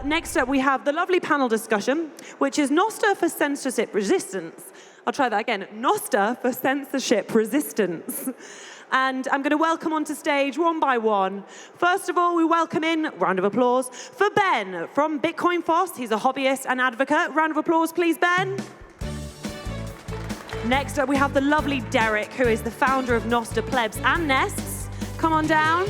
Next up, we have the lovely panel discussion, which is Nostr for censorship resistance. I'll try that again. Nostr for censorship resistance. And I'm going to welcome onto stage one by one. First of all, we welcome in, round of applause, for Ben from Bitcoin Foss. He's a hobbyist and advocate. Round of applause, please, Ben. Next up, we have the lovely Derek, who is the founder of Nostr Plebs and Nests. Come on down.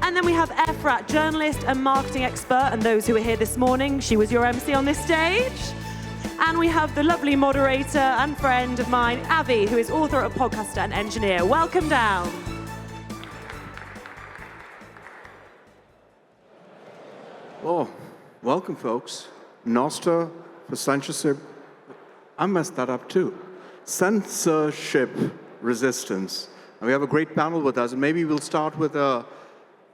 And then we have Efrat, journalist and marketing expert, and those who are here this morning. She was your MC on this stage. And we have the lovely moderator and friend of mine, Avi, who is author, a podcaster, and engineer. Welcome down. Oh, welcome, folks. Nostr for censorship. I messed that up, too. Censorship resistance. And we have a great panel with us, and maybe we'll start with a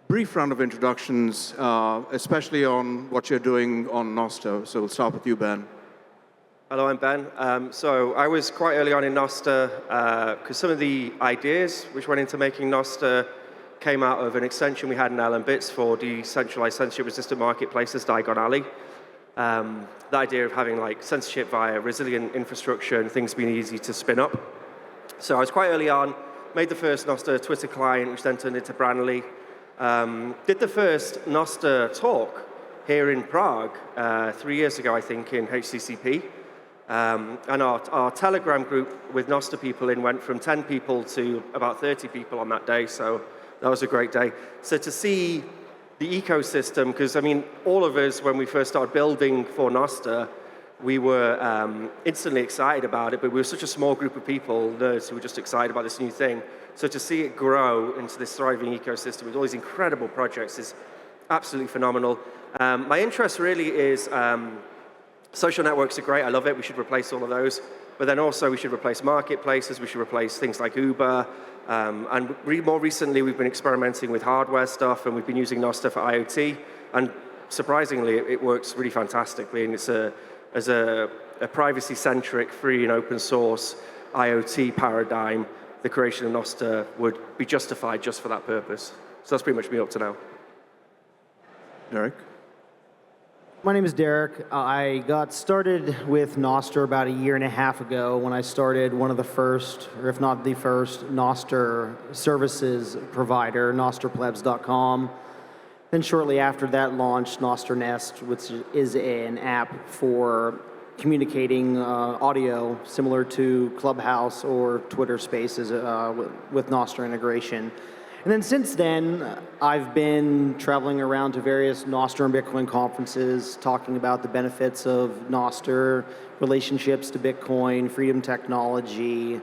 brief round of introductions, especially on what you're doing on Nostr. So we'll start with you, Ben. Hello, I'm Ben. So I was quite early on in Nostr because some of the ideas which went into making Nostr came out of an extension we had in LM Bits for decentralized censorship-resistant marketplaces, Diagon Alley. The idea of having like censorship via resilient infrastructure and things being easy to spin up. So I was quite early on, made the first Nostr Twitter client, which then turned into Brandly. Did the first Nostr talk here in Prague 3 years ago, I think, in HCCP. And our Telegram group with Nostr people in went from 10 people to about 30 people on that day, so that was a great day. So to see the ecosystem, because I mean, all of us, when we first started building for Nostr, we were instantly excited about it, but we were such a small group of people, nerds, who were just excited about this new thing. So to see it grow into this thriving ecosystem with all these incredible projects is absolutely phenomenal. My interest really is social networks are great. I love it. We should replace all of those. But then also we should replace marketplaces. We should replace things like Uber. And more recently, we've been experimenting with hardware stuff, and we've been using Nostr for IoT. And surprisingly, it works really fantastically. And it's as a privacy-centric, free and open source IoT paradigm, the creation of Nostr would be justified just for that purpose. So that's pretty much me up to now. Derek? My name is Derek. I got started with Nostr about 1.5 years ago when I started one of the first, or if not the first, Nostr services provider, nostrplebs.com. Then shortly after that launched Nostr Nest, which is an app for communicating audio similar to Clubhouse or Twitter Spaces with Nostr integration. And then since then, I've been traveling around to various Nostr and Bitcoin conferences, talking about the benefits of Nostr, relationships to Bitcoin, freedom technology,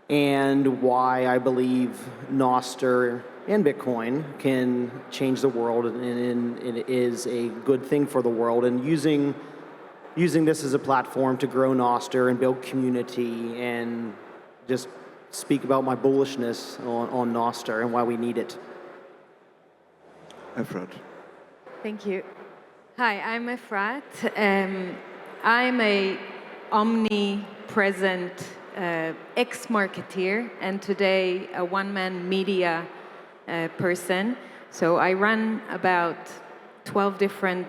and why I believe Nostr and Bitcoin can change the world, and it is a good thing for the world. And using this as a platform to grow Nostr and build community and just speak about my bullishness on Nostr and why we need it. Efrat. Thank you. Hi, I'm Efrat. I'm a omnipresent ex-marketeer and today a one-man media person. So I run about 12 different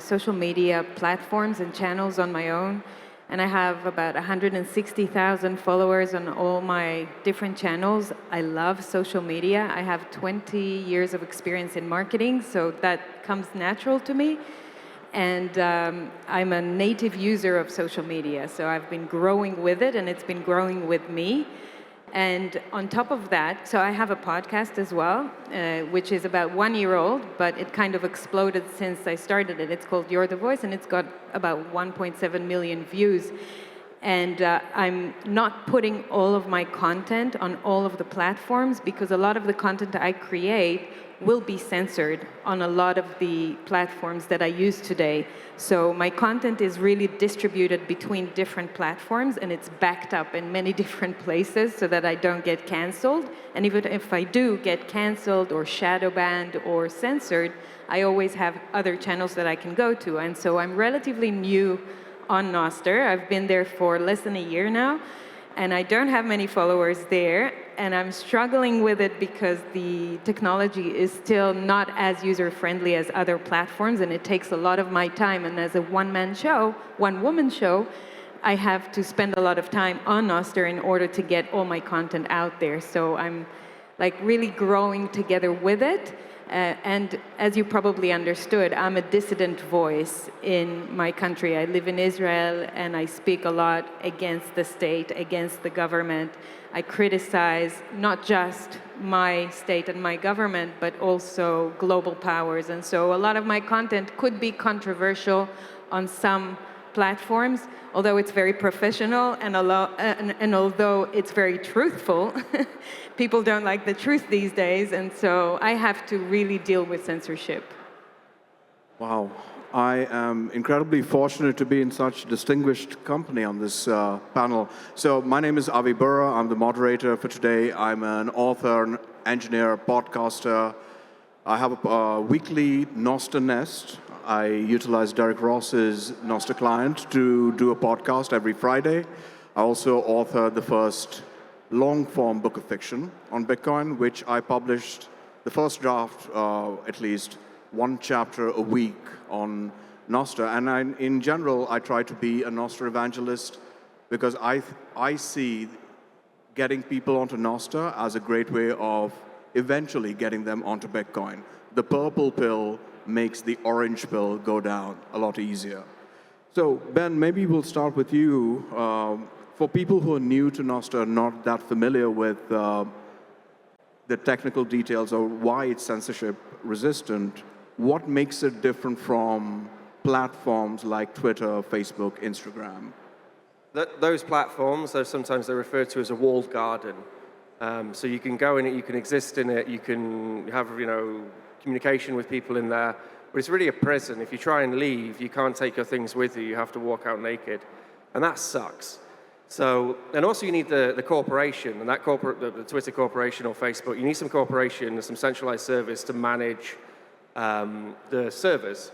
social media platforms and channels on my own. And I have about 160,000 followers on all my different channels. I love social media. I have 20 years of experience in marketing, so that comes natural to me. And I'm a native user of social media, so I've been growing with it, and it's been growing with me. And on top of that, so I have a podcast as well, which is about 1 year old, but it kind of exploded since I started it. It's called You're the Voice, and it's got about 1.7 million views. And I'm not putting all of my content on all of the platforms because a lot of the content that I create will be censored on a lot of the platforms that I use today. So my content is really distributed between different platforms, and it's backed up in many different places so that I don't get canceled. And even if I do get canceled or shadow banned or censored, I always have other channels that I can go to. And so I'm relatively new on Nostr. I've been there for less than a year now, and I don't have many followers there. and I'm struggling with it because the technology is still not as user-friendly as other platforms, and it takes a lot of my time. And as a one-man show, one-woman show, I have to spend a lot of time on Nostr in order to get all my content out there. So I'm like really growing together with it. And as you probably understood, I'm a dissident voice in my country. I live in Israel, and I speak a lot against the state, against the government. I criticize not just my state and my government, but also global powers. And so a lot of my content could be controversial on some platforms, although it's very professional and although it's very truthful. People don't like the truth these days, and so I have to really deal with censorship. Wow. I am incredibly fortunate to be in such distinguished company on this panel. So my name is Avi Burra. I'm the moderator for today. I'm an author, an engineer, podcaster. I have a weekly Nostr Nest. I utilize Derek Ross's Nostr client to do a podcast every Friday. I also authored the first long-form book of fiction on Bitcoin, which I published the first draft, at least one chapter a week on Nostr. And in general, I try to be a Nostr evangelist because I see getting people onto Nostr as a great way of eventually getting them onto Bitcoin. The purple pill makes the orange pill go down a lot easier. So, Ben, maybe we'll start with you. For people who are new to Nostr, not that familiar with the technical details or why it's censorship resistant, what makes it different from platforms like Twitter, Facebook, Instagram? Those platforms, sometimes they're referred to as a walled garden. So you can go in it, you can exist in it, you can have communication with people in there, but it's really a prison. If you try and leave, you can't take your things with you. You have to walk out naked, and that sucks. So, and also you need the corporation, and that the Twitter corporation or Facebook, you need some corporation and some centralized service to manage the servers,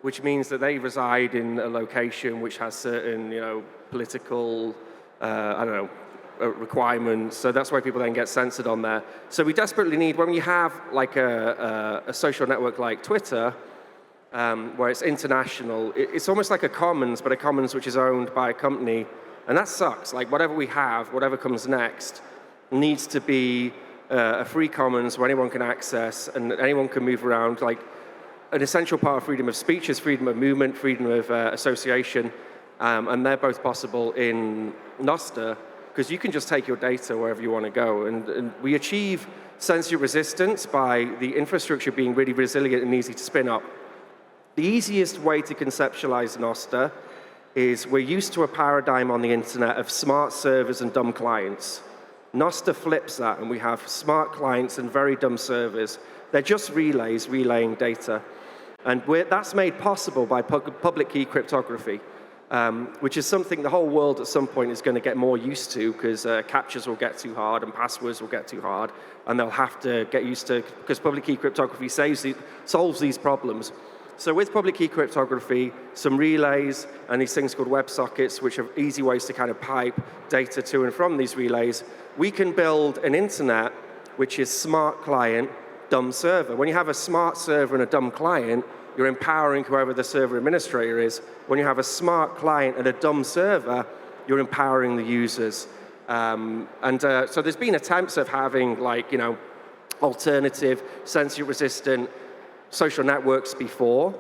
which means that they reside in a location which has certain, political, requirements. So that's why people then get censored on there. So we desperately need, when you have like a social network like Twitter, where it's international, it's almost like a commons, but a commons which is owned by a company. And that sucks. Like whatever we have, whatever comes next, needs to be a free commons where anyone can access and anyone can move around. Like an essential part of freedom of speech is freedom of movement, freedom of association, and they're both possible in Nostr because you can just take your data wherever you want to go. And we achieve censorship resistance by the infrastructure being really resilient and easy to spin up. The easiest way to conceptualize Nostr is we're used to a paradigm on the internet of smart servers and dumb clients. Nostr flips that, and we have smart clients and very dumb servers. They're just relays relaying data. And that's made possible by public key cryptography, which is something the whole world at some point is going to get more used to because captchas will get too hard and passwords will get too hard, and they'll have to get used to, because public key cryptography solves these problems. So with public key cryptography, some relays and these things called WebSockets, which are easy ways to kind of pipe data to and from these relays, we can build an internet which is smart client, dumb server. When you have a smart server and a dumb client, you're empowering whoever the server administrator is. When you have a smart client and a dumb server, you're empowering the users. So there's been attempts of having alternative, censorship-resistant social networks before,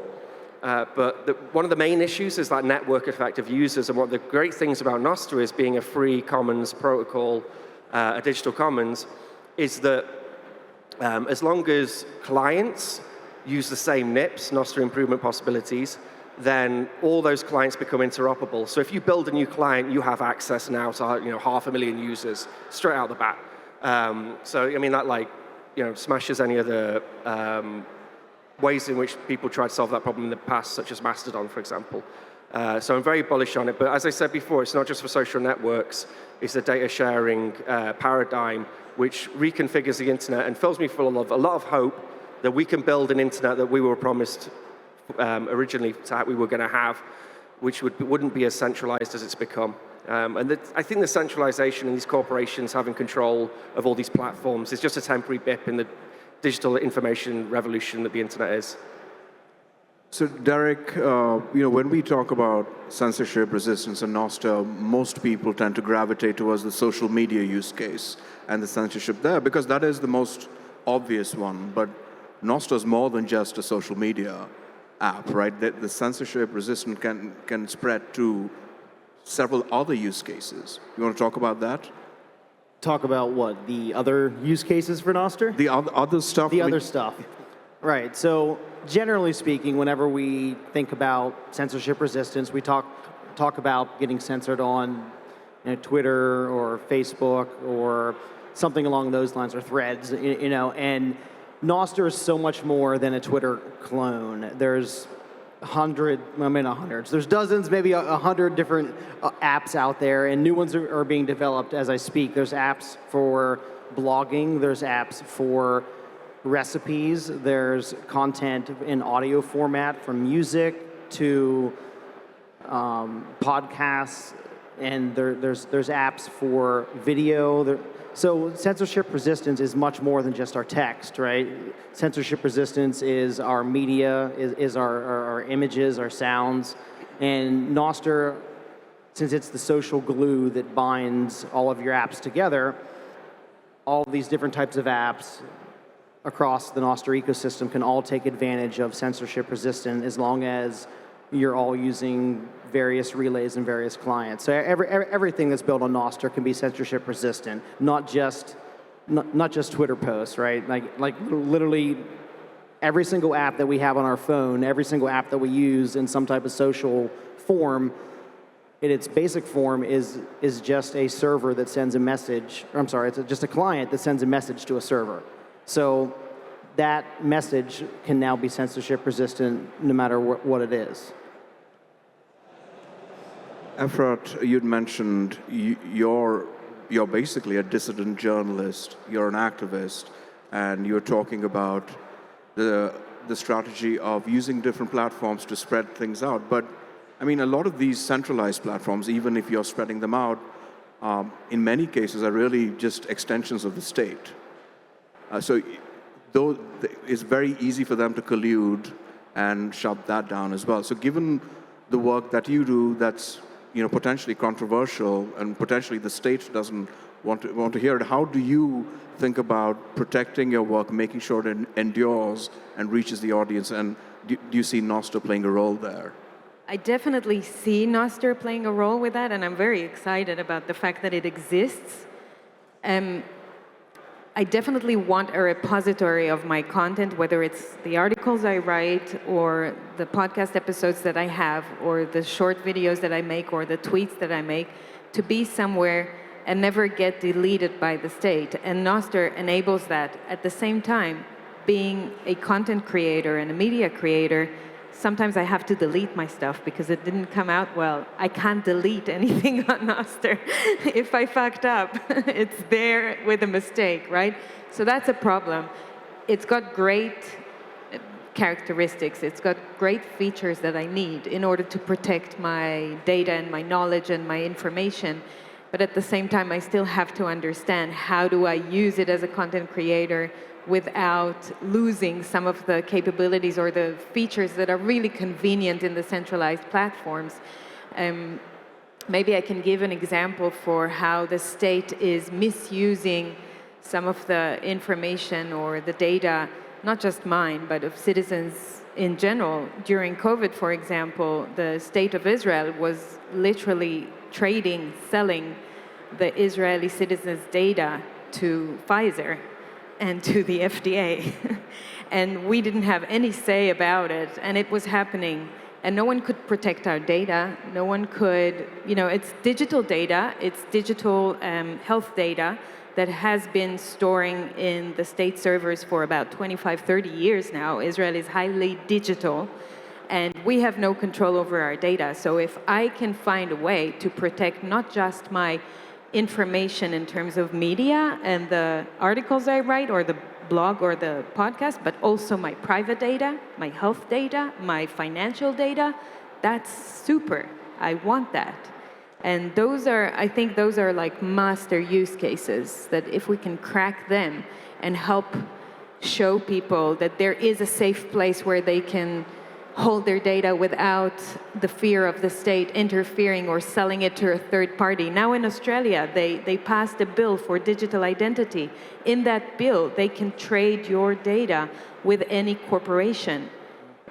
but one of the main issues is that network effect of users, and one of the great things about Nostr is being a free commons protocol, a digital commons, is that as long as clients use the same NIPs, Nostr improvement possibilities, then all those clients become interoperable. So if you build a new client, you have access now to 500,000 users straight out the bat. So I mean that smashes any of the ways in which people tried to solve that problem in the past, such as Mastodon, for example. So I'm very bullish on it. But as I said before, it's not just for social networks. It's a data sharing paradigm which reconfigures the internet and fills me full of a lot of hope that we can build an internet that we were promised originally we were going to have, which wouldn't be as centralized as it's become. I think the centralization and these corporations having control of all these platforms is just a temporary blip in the digital information revolution that the internet is. So Derek, when we talk about censorship, resistance, and Nostr, most people tend to gravitate towards the social media use case and the censorship there, because that is the most obvious one. But Nostr is more than just a social media app, right? The censorship resistance can spread to several other use cases. You want to talk about that? Talk about what? The other use cases for Nostr? The other stuff? The other stuff. Right. So generally speaking, whenever we think about censorship resistance, we talk about getting censored on Twitter or Facebook or something along those lines, or Threads, and Nostr is so much more than a Twitter clone. There's hundreds. There's dozens, maybe 100 different apps out there, and new ones are being developed as I speak. There's apps for blogging. There's apps for recipes. There's content in audio format, from music to podcasts, and there's apps for video. So censorship resistance is much more than just our text, right? Censorship resistance is our media, is our images, our sounds. And Nostr, since it's the social glue that binds all of your apps together, all of these different types of apps across the Nostr ecosystem can all take advantage of censorship resistant, as long as you're all using various relays and various clients. So everything that's built on Nostr can be censorship resistant, not just Twitter posts, right? Like literally every single app that we have on our phone, every single app that we use in some type of social form, in its basic form is just a server that sends a message, or I'm sorry, it's just a client that sends a message to a server. So that message can now be censorship resistant no matter what it is. Efrat, you'd mentioned you're basically a dissident journalist, you're an activist, and you're talking about the strategy of using different platforms to spread things out. But I mean, a lot of these centralized platforms, even if you're spreading them out, in many cases are really just extensions of the state. So though it's very easy for them to collude and shut that down as well. So given the work that you do, that's potentially controversial, and potentially the state doesn't want to hear it, how do you think about protecting your work, making sure it endures and reaches the audience? And do you see Nostr playing a role there? I definitely see Nostr playing a role with that, and I'm very excited about the fact that it exists. I definitely want a repository of my content, whether it's the articles I write or the podcast episodes that I have or the short videos that I make or the tweets that I make, to be somewhere and never get deleted by the state. And Nostr enables that. At the same time, being a content creator and a media creator, sometimes I have to delete my stuff because it didn't come out well. I can't delete anything on Nostr. If I fucked up, it's there with a mistake, right? So that's a problem. It's got great characteristics. It's got great features that I need in order to protect my data and my knowledge and my information. But at the same time, I still have to understand, how do I use it as a content creator without losing some of the capabilities or the features that are really convenient in the centralized platforms. Maybe I can give an example for how the state is misusing some of the information or the data, not just mine, but of citizens in general. During COVID, for example, the state of Israel was literally selling the Israeli citizens' data to Pfizer and to the FDA. And we didn't have any say about it, and it was happening. And no one could protect our data. No one could, it's digital data, it's digital health data that has been storing in the state servers for about 25, 30 years now. Israel is highly digital, and we have no control over our data. So if I can find a way to protect not just my information in terms of media and the articles I write or the blog or the podcast, but also my private data, my health data, my financial data, that's super. I want that. And those are, I think those are like master use cases that if we can crack them and help show people that there is a safe place where they can hold their data without the fear of the state interfering or selling it to a third party. Now in Australia, they passed a bill for digital identity. In that bill, they can trade your data with any corporation.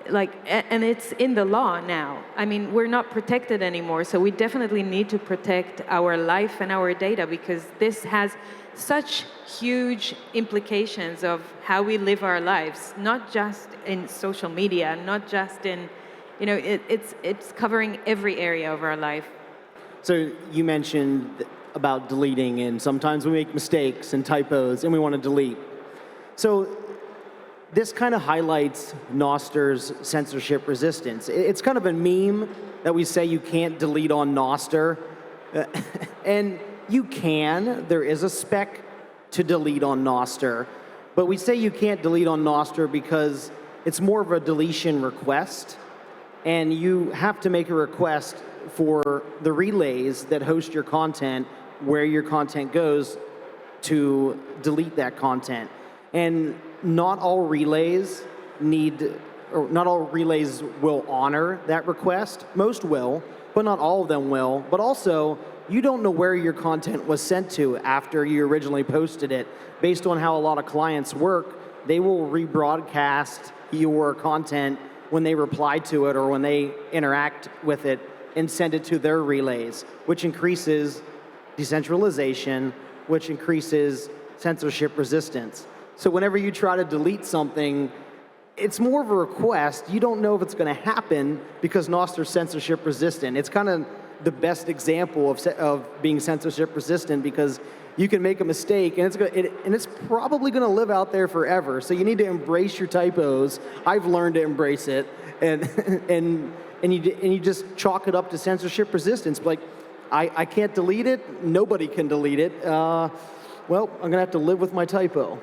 And it's in the law now. I mean, we're not protected anymore, so we definitely need to protect our life and our data because this has such huge implications of how we live our lives, not just in social media, not just in, it's covering every area of our life. So you mentioned about deleting, and sometimes we make mistakes and typos, and we want to delete. So this kind of highlights Nostr's censorship resistance. It's kind of a meme that we say you can't delete on Nostr. And you can. There is a spec to delete on Nostr. But we say you can't delete on Nostr because it's more of a deletion request. And you have to make a request for the relays that host your content, where your content goes, to delete that content. And not all relays will honor that request. Most will, but not all of them will. But also, you don't know where your content was sent to after you originally posted it. Based on how a lot of clients work, they will rebroadcast your content when they reply to it or when they interact with it and send it to their relays, which increases decentralization, which increases censorship resistance. So whenever you try to delete something, it's more of a request. You don't know if it's going to happen because Nostr's censorship resistant. It's kind of the best example of being censorship resistant because you can make a mistake and it's probably going to live out there forever. So you need to embrace your typos. I've learned to embrace it, and you just chalk it up to censorship resistance. Like, I can't delete it. Nobody can delete it. Well, I'm going to have to live with my typo.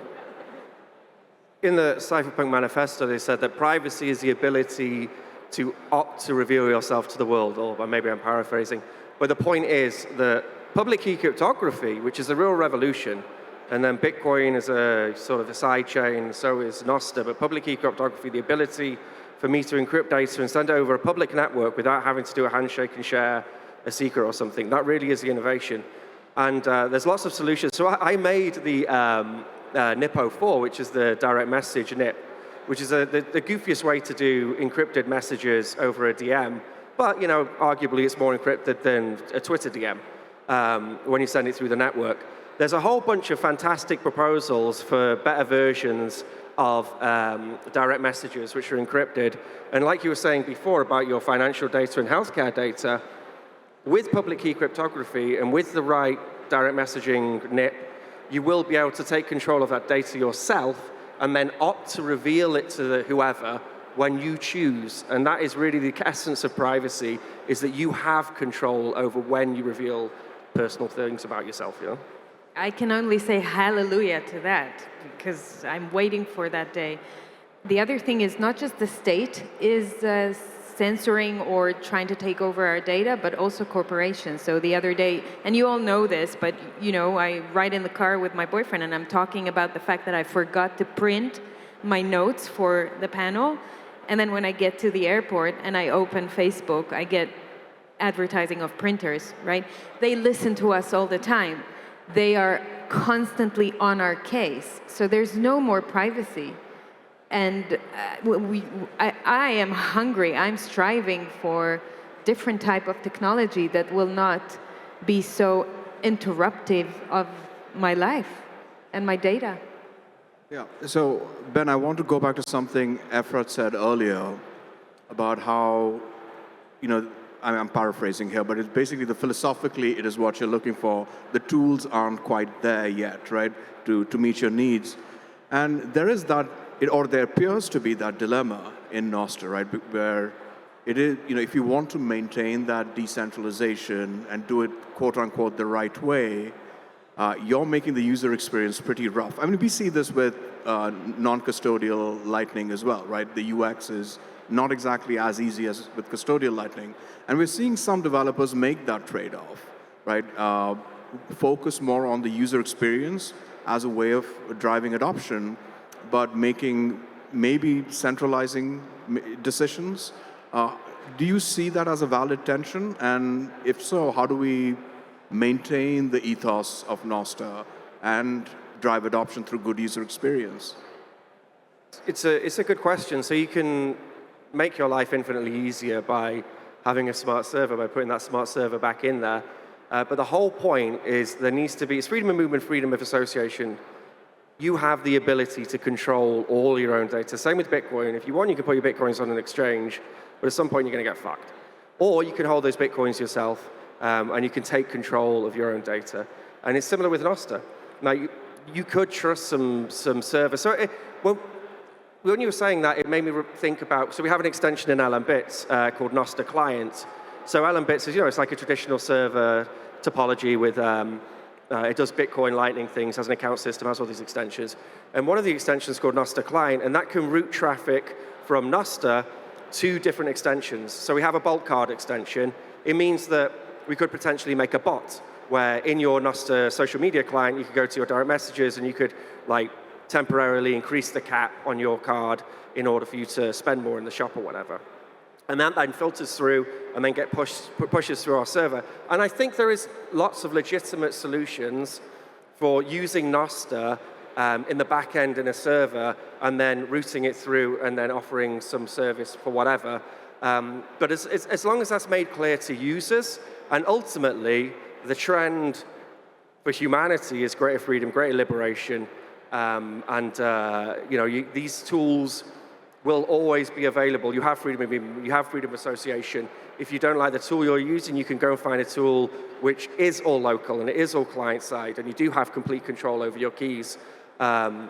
In the Cypherpunk manifesto, they said that privacy is the ability to opt to reveal yourself to the world, or maybe I'm paraphrasing. But the point is that public key cryptography, which is a real revolution, and then Bitcoin is a sort of a side chain, so is Nostr, but public key cryptography, the ability for me to encrypt data and send it over a public network without having to do a handshake and share a secret or something, that really is the innovation. And there's lots of solutions. So I made the NIP04, which is the direct message NIP, which is the goofiest way to do encrypted messages over a DM. But, arguably it's more encrypted than a Twitter DM when you send it through the network. There's a whole bunch of fantastic proposals for better versions of direct messages which are encrypted. And like you were saying before about your financial data and healthcare data, with public key cryptography and with the right direct messaging NIP, you will be able to take control of that data yourself and then opt to reveal it to whoever when you choose. And that is really the essence of privacy, is that you have control over when you reveal personal things about yourself. I can only say hallelujah to that, because I'm waiting for that day. The other thing is not just the state is censoring or trying to take over our data, but also corporations. So the other day, and you all know this, but I ride in the car with my boyfriend and I'm talking about the fact that I forgot to print my notes for the panel. And then when I get to the airport and I open Facebook, I get advertising of printers, right? They listen to us all the time. They are constantly on our case. So there's no more privacy. And I am hungry. I'm striving for different type of technology that will not be so interruptive of my life and my data. Yeah. So, Ben, I want to go back to something Efrat said earlier about how, I'm paraphrasing here, but it's basically philosophically, it is what you're looking for. The tools aren't quite there yet, right, to meet your needs. And there is that, or there appears to be that dilemma in Nostr, right, where it is, if you want to maintain that decentralization and do it, quote unquote, the right way, you're making the user experience pretty rough. I mean, we see this with non-custodial Lightning as well, right? The UX is not exactly as easy as with custodial Lightning. And we're seeing some developers make that trade-off, right? Focus more on the user experience as a way of driving adoption, but maybe centralizing decisions. Do you see that as a valid tension? And if so, how do we maintain the ethos of Nostr and drive adoption through good user experience? It's a good question. So you can make your life infinitely easier by having a smart server, by putting that smart server back in there. But the whole point is there needs to be, it's freedom of movement, freedom of association. You have the ability to control all your own data. Same with Bitcoin. If you want, you can put your Bitcoins on an exchange, but at some point you're going to get fucked. Or you can hold those Bitcoins yourself, and you can take control of your own data. And it's similar with Nostr. Now, you could trust some server. So when you were saying that, it made me think about, so we have an extension in LM-Bits called Nostr Client. So LM-Bits is, it's like a traditional server topology with, it does Bitcoin Lightning things, has an account system, has all these extensions. And one of the extensions is called Nostr Client, and that can route traffic from Nostr to different extensions. So we have a bulk card extension. It means that we could potentially make a bot where in your Nostr social media client, you could go to your direct messages and you could temporarily increase the cap on your card in order for you to spend more in the shop or whatever. And that then filters through and then pushes through our server. And I think there is lots of legitimate solutions for using Nostr in the back end in a server and then routing it through and then offering some service for whatever. But as long as that's made clear to users, and ultimately the trend for humanity is greater freedom, greater liberation, these tools will always be available. You have freedom of movement, you have freedom of association. If you don't like the tool you're using, you can go and find a tool which is all local and it is all client-side, and you do have complete control over your keys. But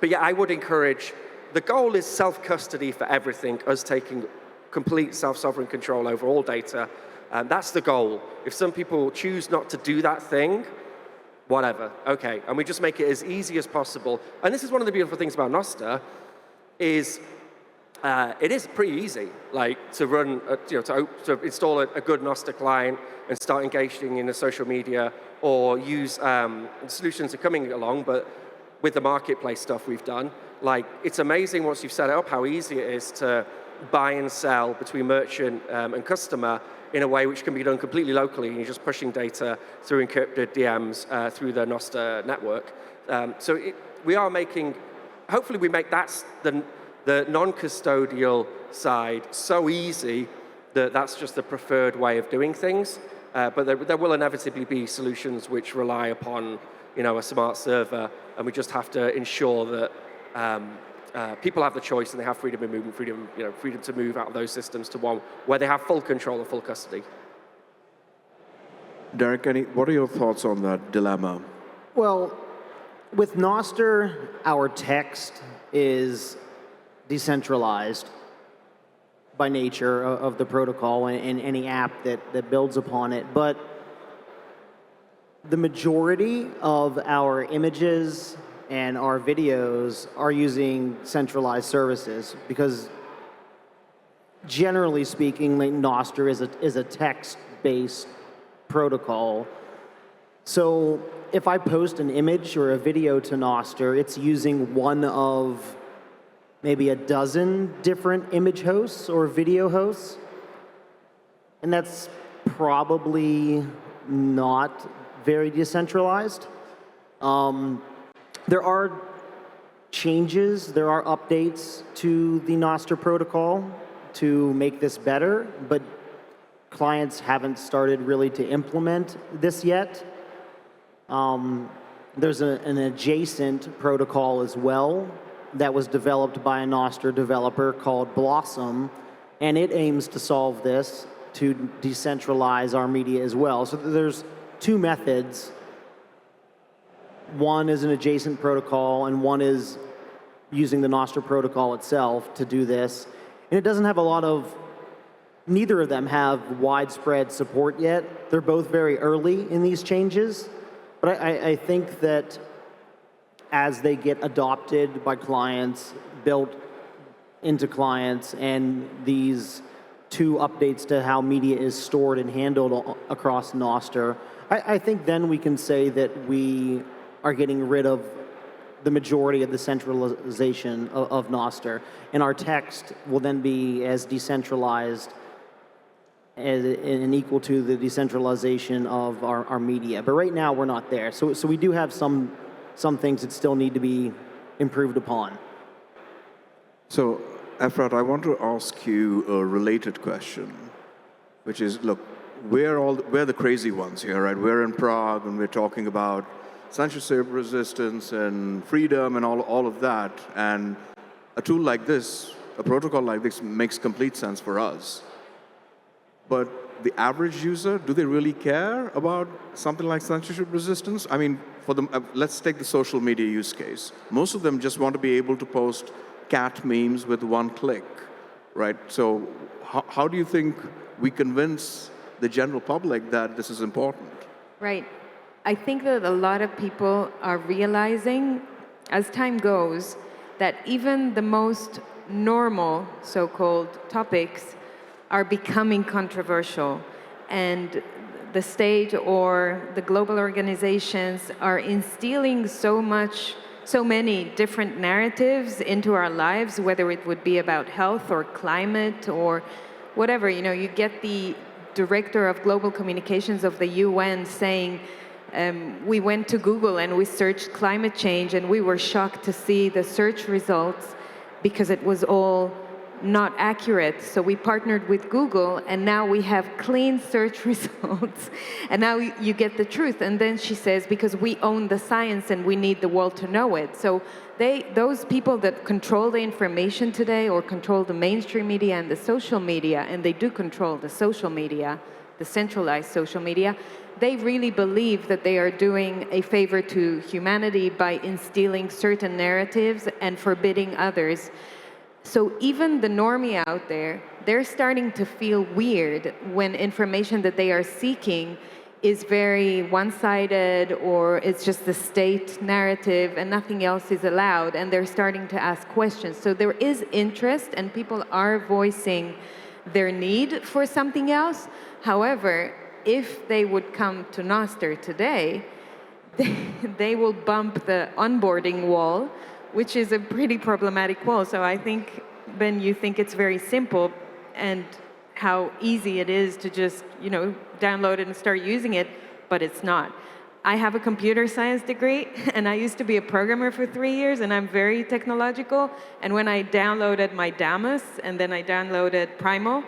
yeah, I would encourage, the goal is self-custody for everything, us taking complete self-sovereign control over all data. That's the goal. If some people choose not to do that thing, whatever, okay. And we just make it as easy as possible. And this is one of the beautiful things about Nostr, is it is pretty easy, to run, to install a good Nostr client and start engaging in the social media, or use solutions are coming along, but with the marketplace stuff we've done, it's amazing once you've set it up how easy it is to buy and sell between merchant and customer in a way which can be done completely locally, and you're just pushing data through encrypted DMs through the Nostr network. We are making, hopefully we make that the non-custodial side so easy that that's just the preferred way of doing things. But there will inevitably be solutions which rely upon a smart server, and we just have to ensure that people have the choice and they have freedom of movement, freedom to move out of those systems to one where they have full control or full custody. Derek, what are your thoughts on that dilemma? Well, with Nostr, our text is decentralized by nature of the protocol and any app that builds upon it. But the majority of our images and our videos are using centralized services because, generally speaking, Nostr is a text-based protocol. So if I post an image or a video to Nostr, it's using one of maybe a dozen different image hosts or video hosts. And that's probably not very decentralized. There are changes, there are updates to the Nostr protocol to make this better, but clients haven't started really to implement this yet. There's an adjacent protocol as well that was developed by a Nostr developer called Blossom, and it aims to solve this to decentralize our media as well. So there's two methods. One is an adjacent protocol, and one is using the Nostr protocol itself to do this. And it doesn't have neither of them have widespread support yet. They're both very early in these changes. But I think that as they get adopted by clients, built into clients and these 2 updates to how media is stored and handled across Nostr, I think then we can say that we are getting rid of the majority of the centralization of Nostr, and our text will then be as decentralized and equal to the decentralization of our media. But right now, we're not there. So we do have some things that still need to be improved upon. So, Efrat, I want to ask you a related question, which is, look, we're the crazy ones here, right? We're in Prague, and we're talking about censorship resistance and freedom and all of that. And a tool like this, a protocol like this, makes complete sense for us. But the average user, do they really care about something like censorship resistance? I mean, for them, let's take the social media use case. Most of them just want to be able to post cat memes with 1 click, right? So how do you think we convince the general public that this is important? Right. I think that a lot of people are realizing, as time goes, that even the most normal so-called topics are becoming controversial. And the state or the global organizations are instilling so many different narratives into our lives, whether it would be about health or climate or whatever. You know, you get the director of global communications of the UN saying, we went to Google and we searched climate change and we were shocked to see the search results because it was all not accurate. So we partnered with Google and now we have clean search results and now you get the truth. And then she says, because we own the science and we need the world to know it. So those people that control the information today or control the mainstream media and the social media, and they do control the social media, the centralized social media, they really believe that they are doing a favor to humanity by instilling certain narratives and forbidding others. So even the normie out there, they're starting to feel weird when information that they are seeking is very one-sided or it's just the state narrative and nothing else is allowed, and they're starting to ask questions. So there is interest and people are voicing their need for something else. However, if they would come to Nostr today, they will bump the onboarding wall, which is a pretty problematic wall. So I think, Ben, you think it's very simple and how easy it is to just, download it and start using it, but it's not. I have a computer science degree, and I used to be a programmer for 3 years, and I'm very technological. And when I downloaded my Damus, and then I downloaded Primal,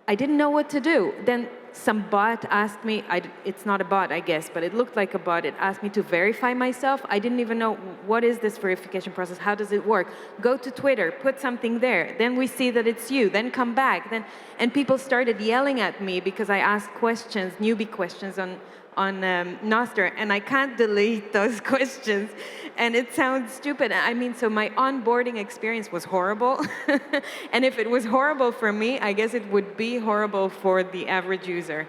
I didn't know what to do. Then some bot asked me, it's not a bot, I guess, but it looked like a bot. It asked me to verify myself. I didn't even know, what is this verification process? How does it work? Go to Twitter, put something there. Then we see that it's you. Then come back. And people started yelling at me because I asked questions, newbie questions on Nostr, and I can't delete those questions. And it sounds stupid. I mean, so my onboarding experience was horrible. And if it was horrible for me, I guess it would be horrible for the average user.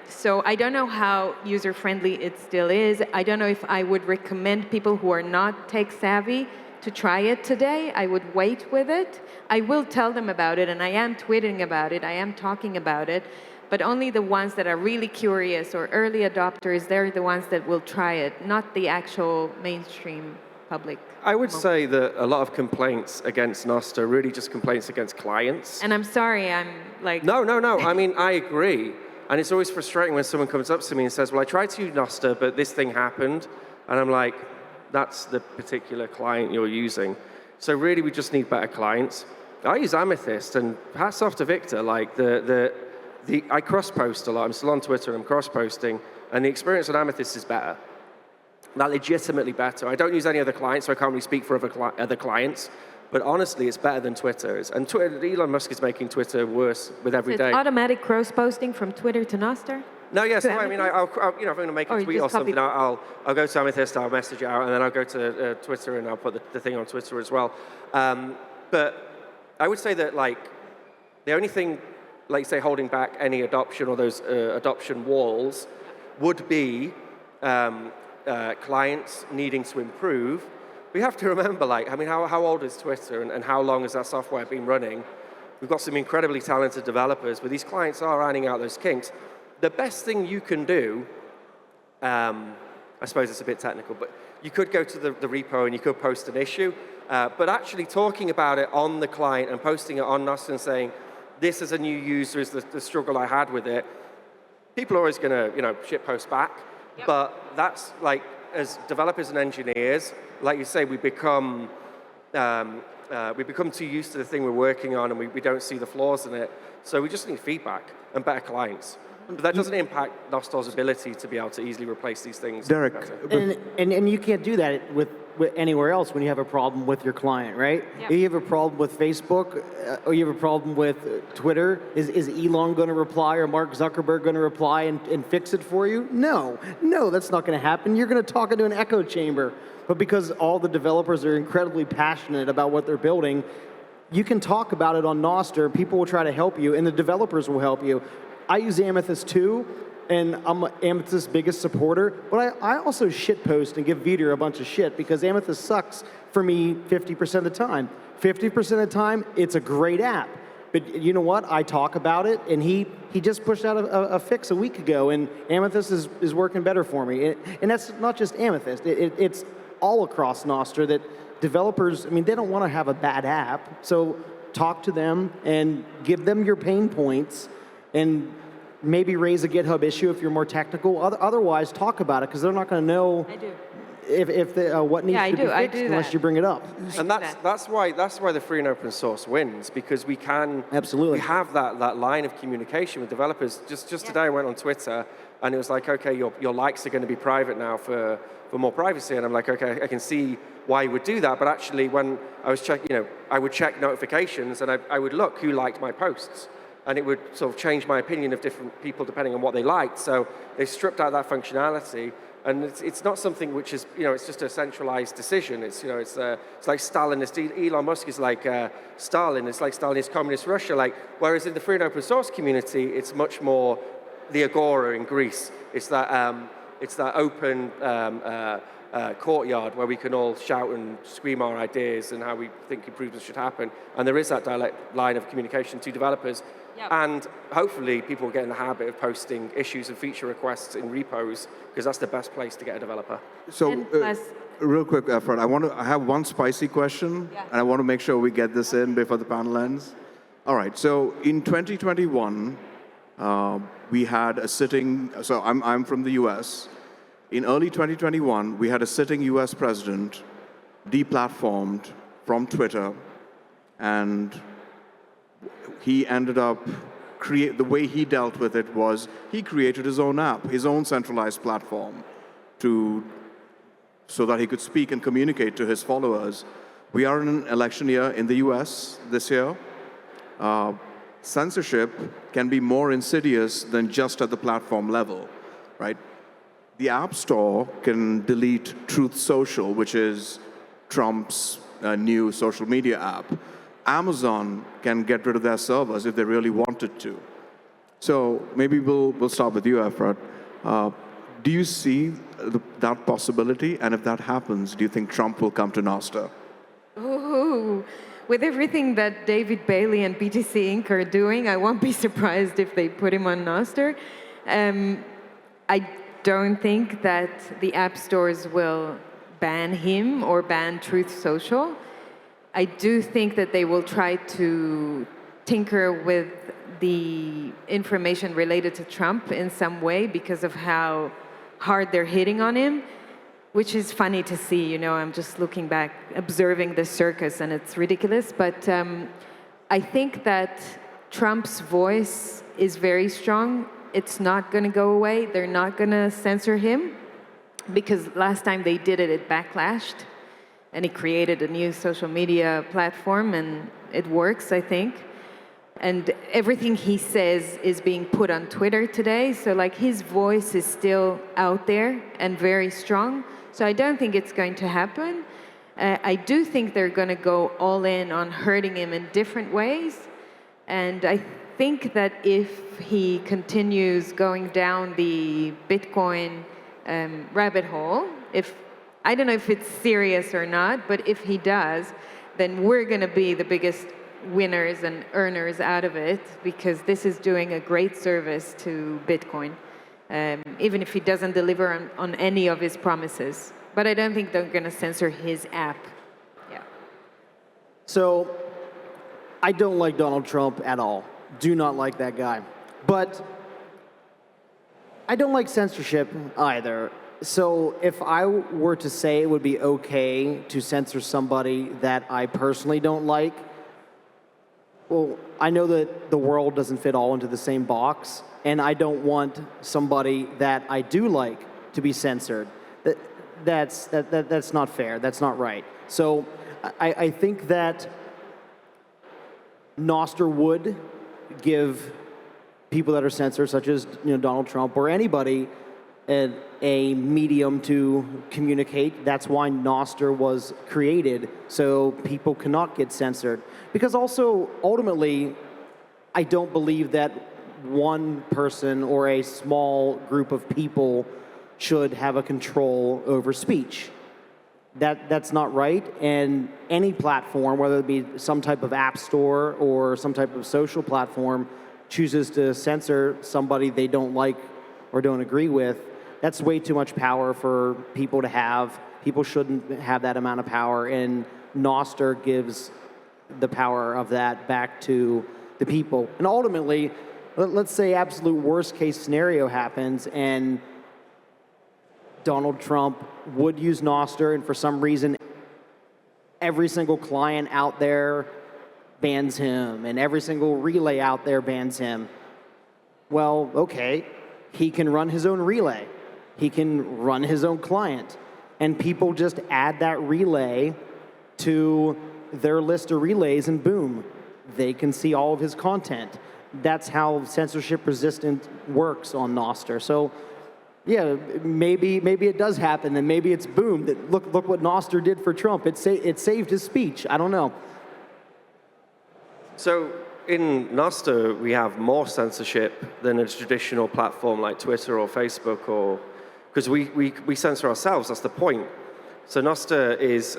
So I don't know how user-friendly it still is. I don't know if I would recommend people who are not tech-savvy to try it today. I would wait with it. I will tell them about it, and I am tweeting about it. I am talking about it. But only the ones that are really curious or early adopters, they're the ones that will try it, not the actual mainstream public. I would say that a lot of complaints against Nostr are really just complaints against clients. And I'm sorry, I'm like... No. I mean, I agree. And it's always frustrating when someone comes up to me and says, well, I tried to use Nostr, but this thing happened. And I'm like, that's the particular client you're using. So really, we just need better clients. I use Amethyst, and hats off to Victor. Like, I cross-post a lot. I'm still on Twitter, I'm cross-posting, and the experience on Amethyst is better. Not legitimately better. I don't use any other clients, so I can't really speak for other clients. But honestly, it's better than Twitter is. And Elon Musk is making Twitter worse with every day. It's automatic cross-posting from Twitter to Nostr? No, yes. I mean, I'll if I'm going to make a tweet or something, I'll go to Amethyst, I'll message it out, and then I'll go to Twitter, and I'll put the thing on Twitter as well. But I would say that, like, the only thing, like, say, holding back any adoption or those adoption walls would be clients needing to improve we have to remember, like, I mean, how old is Twitter and how long has that software been running? We've got some incredibly talented developers, but these clients are ironing out those kinks. The best thing you can do, I suppose it's a bit technical, but you could go to the repo and you could post an issue, but actually talking about it on the client and posting it on Nostr and saying, this as a new user is the struggle I had with it, people are always going to, shitpost back. Yep. But that's like, as developers and engineers, like you say, we become too used to the thing we're working on and we don't see the flaws in it. So we just need feedback and better clients. But that doesn't impact Nostr's ability to be able to easily replace these things. Derek. And you can't do that with anywhere else when you have a problem with your client, right? Yep. If you have a problem with Facebook or you have a problem with Twitter, is Elon going to reply or Mark Zuckerberg going to reply and fix it for you? No, that's not going to happen. You're going to talk into an echo chamber. But because all the developers are incredibly passionate about what they're building, you can talk about it on Nostr, people will try to help you, and the developers will help you. I use Amethyst too, and I'm Amethyst's biggest supporter, but I also shitpost and give Vitor a bunch of shit because Amethyst sucks for me 50% of the time. 50% of the time, it's a great app. But you know what? I talk about it, and he just pushed out a fix a week ago, and Amethyst is working better for me. And that's not just Amethyst. It's all across Nostr that developers, I mean, they don't want to have a bad app, so talk to them and give them your pain points, and maybe raise a GitHub issue if you're more technical. Otherwise, talk about it, because they're not going to know what needs to be fixed unless you bring it up. And that's why the free and open source wins, because we can absolutely we have that line of communication with developers. Just today I went on Twitter and it was like, okay, your likes are going to be private now for more privacy, and I'm like, okay, I can see why you would do that, but actually when I was checking, I would check notifications and I would look who liked my posts. And it would sort of change my opinion of different people depending on what they liked. So they stripped out that functionality, and it's not something which is, it's just a centralized decision. It's like Stalinist. Elon Musk is like Stalin. It's like Stalinist communist Russia. Like, whereas in the free and open source community, it's much more the Agora in Greece. It's that open courtyard where we can all shout and scream our ideas and how we think improvements should happen. And there is that direct line of communication to developers. Yep. And hopefully people will get in the habit of posting issues and feature requests in repos, because that's the best place to get a developer. So, real quick, Efrat, I have one spicy question, and I want to make sure we get this in before the panel ends. All right, so in 2021, we had a sitting, so I'm from the US. In early 2021, we had a sitting US president deplatformed from Twitter, and he ended up, the way he dealt with it was he created his own app, his own centralized platform so that he could speak and communicate to his followers. We are in an election year in the US this year. Censorship can be more insidious than just at the platform level, right? The App Store can delete Truth Social, which is Trump's new social media app. Amazon can get rid of their servers if they really wanted to. So maybe we'll start with you, Efrat. Do you see that possibility? And if that happens, do you think Trump will come to Nostr? Ooh, with everything that David Bailey and BTC Inc. are doing, I won't be surprised if they put him on Nostr. I don't think that the app stores will ban him or ban Truth Social. I do think that they will try to tinker with the information related to Trump in some way because of how hard they're hitting on him, which is funny to see. I'm just looking back, observing the circus, and it's ridiculous. But I think that Trump's voice is very strong. It's not going to go away. They're not going to censor him, because last time they did it, it backlashed. And he created a new social media platform, and it works, I think. And everything he says is being put on Twitter today, so like his voice is still out there and very strong. So I don't think it's going to happen. I do think they're going to go all in on hurting him in different ways. And I think that if he continues going down the Bitcoin rabbit hole, if I don't know if it's serious or not, but if he does, then we're going to be the biggest winners and earners out of it, because this is doing a great service to Bitcoin, even if he doesn't deliver on any of his promises. But I don't think they're going to censor his app. Yeah. So I don't like Donald Trump at all. Do not like that guy. But I don't like censorship either. So if I were to say it would be okay to censor somebody that I personally don't like, well, I know that the world doesn't fit all into the same box, and I don't want somebody that I do like to be censored. That's not fair. That's not right. So I think that Nostr would give people that are censored, such as Donald Trump or anybody, a medium to communicate. That's why Nostr was created, so people cannot get censored. Because also, ultimately, I don't believe that one person or a small group of people should have a control over speech. That's not right, and any platform, whether it be some type of app store or some type of social platform, chooses to censor somebody they don't like or don't agree with, that's way too much power for people to have. People shouldn't have that amount of power, and Nostr gives the power of that back to the people. And ultimately, let's say absolute worst case scenario happens and Donald Trump would use Nostr, and for some reason every single client out there bans him and every single relay out there bans him. Well, okay, he can run his own relay. He can run his own client. And people just add that relay to their list of relays, and boom, they can see all of his content. That's how censorship resistant works on Nostr. So yeah, maybe it does happen, and maybe it's boom. Look what Nostr did for Trump. It saved his speech. I don't know. So in Nostr, we have more censorship than a traditional platform like Twitter or Facebook, or because we censor ourselves. That's the point. So Nostr is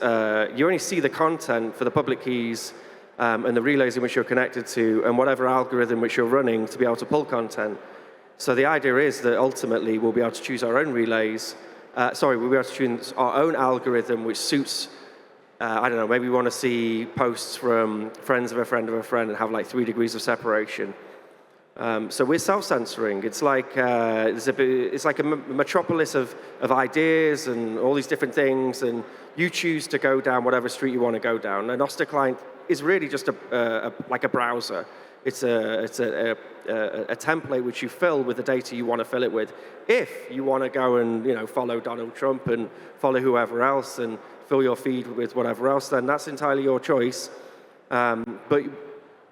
you only see the content for the public keys and the relays in which you're connected to, and whatever algorithm which you're running to be able to pull content. So the idea is that ultimately we'll be able to choose our own relays. We'll be able to choose our own algorithm which suits, I don't know, maybe we want to see posts from friends of a friend of a friend and have like 3 degrees of separation. So we're self-censoring. It's like it's like a metropolis of ideas and all these different things, and you choose to go down whatever street you want to go down. An Nostr client is really just like a browser. It's a template which you fill with the data you want to fill it with. If you want to go and follow Donald Trump and follow whoever else and fill your feed with whatever else, then that's entirely your choice. But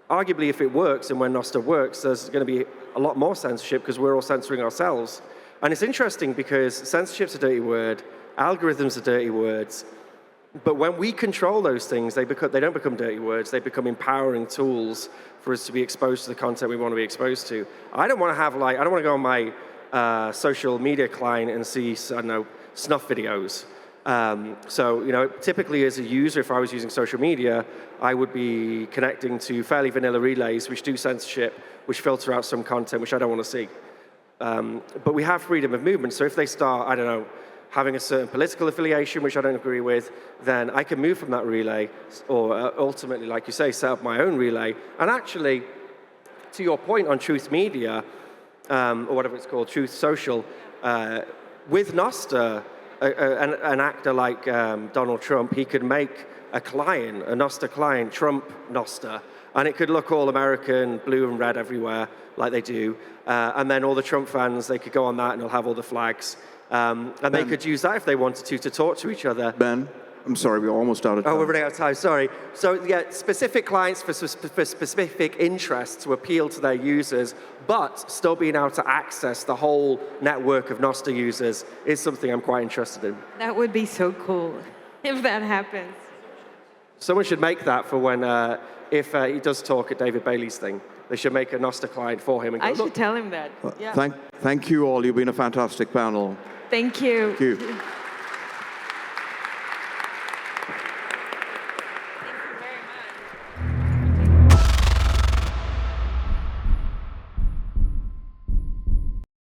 arguably, if it works and when Nostr works, there's going to be a lot more censorship because we're all censoring ourselves. And it's interesting because censorship's a dirty word, algorithms are dirty words. But when we control those things, they don't become dirty words. They become empowering tools for us to be exposed to the content we want to be exposed to. I don't want to go on my social media client and see, I don't know, snuff videos. Typically as a user, if I was using social media, I would be connecting to fairly vanilla relays which do censorship, which filter out some content which I don't want to see. But we have freedom of movement. So if they start, I don't know, having a certain political affiliation, which I don't agree with, then I can move from that relay, or ultimately, like you say, set up my own relay. And actually, to your point on Truth Media, or whatever it's called, Truth Social, with Nostr, an actor like Donald Trump, he could make a client, a Nostr client, Trump Nostr, and it could look all American, blue and red everywhere, like they do. And then all the Trump fans, they could go on that and it'll have all the flags. And they could use that if they wanted to talk to each other. Ben, I'm sorry, we're almost out of time. Oh, we're running out of time, sorry. So yeah, specific clients for specific interests to appeal to their users, but still being able to access the whole network of Nostr users is something I'm quite interested in. That would be so cool if that happens. Someone should make that for when, if he does talk at David Bailey's thing. They should make a Nostr client for him and go, I should tell him that. Yeah. Thank you all. You've been a fantastic panel. Thank you. Thank you.